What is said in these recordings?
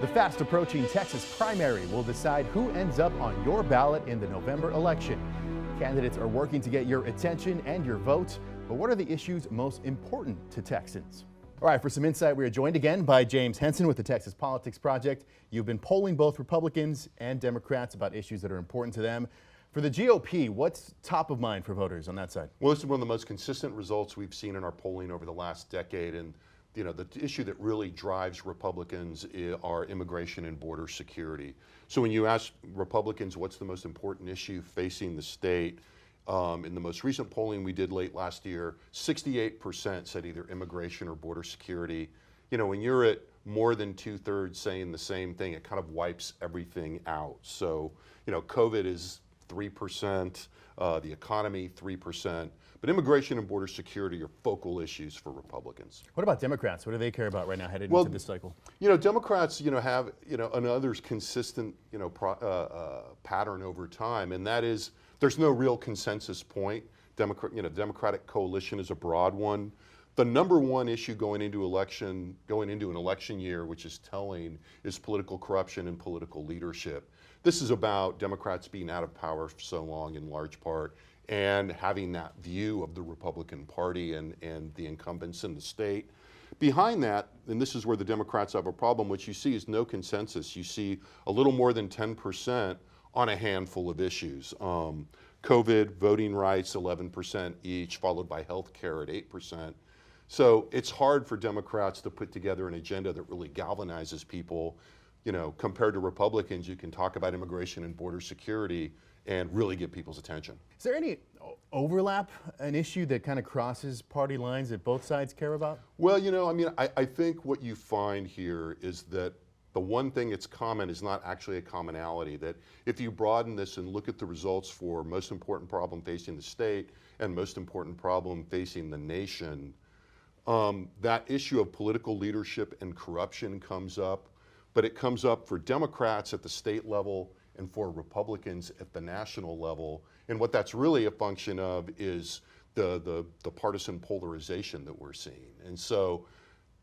The fast approaching Texas primary will decide who ends up on your ballot in the November election. Candidates are working to get your attention and your vote, but what are the issues most important to Texans? All right, for some insight, we are joined again by James Henson with the Texas Politics Project. You've been polling both Republicans and Democrats about issues that are important to them. For the GOP, what's top of mind for voters on that side? Well, this is one of the most consistent results we've seen in our polling over the last decade. And the issue that really drives Republicans are immigration and border security. So when you ask Republicans what's the most important issue facing the state, in the most recent polling we did late last year, 68% said either immigration or border security. When you're at more than 2/3 saying the same thing, it kind of wipes everything out. So, COVID is 3%, the economy 3%, but immigration and border security are focal issues for Republicans. What about Democrats? What do they care about right now headed into this cycle? Democrats, have, another consistent, pattern over time, and that is there's no real consensus point. Democratic coalition is a broad one. The number one issue going into an election year, which is telling, is political corruption and political leadership. This is about Democrats being out of power for so long in large part and having that view of the Republican Party and the incumbents in the state. Behind that, and this is where the Democrats have a problem, what you see is no consensus. You see a little more than 10% on a handful of issues. COVID, voting rights, 11% each, followed by health care at 8%. So it's hard for Democrats to put together an agenda that really galvanizes people. Compared to Republicans, you can talk about immigration and border security and really get people's attention. Is there any overlap, an issue that kind of crosses party lines that both sides care about? Well, I think what you find here is that the one thing that's common is not actually a commonality, that if you broaden this and look at the results for most important problem facing the state and most important problem facing the nation, that issue of political leadership and corruption comes up, but it comes up for Democrats at the state level and for Republicans at the national level. And what that's really a function of is the partisan polarization that we're seeing. And so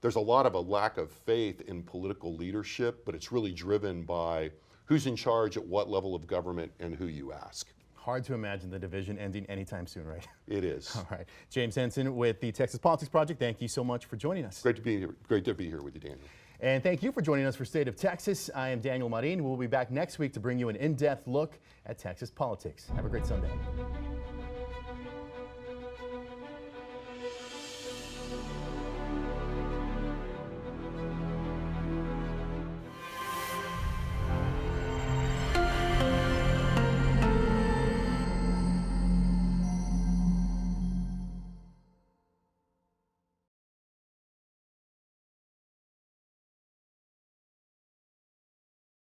there's a lot of a lack of faith in political leadership, but it's really driven by who's in charge at what level of government and who you ask. Hard to imagine the division ending anytime soon, right? It is. All right. James Henson with the Texas Politics Project, thank you so much for joining us. Great to be here. Great to be here with you, Daniel. And thank you for joining us for State of Texas. I am Daniel Marin. We'll be back next week to bring you an in-depth look at Texas politics. Have a great Sunday.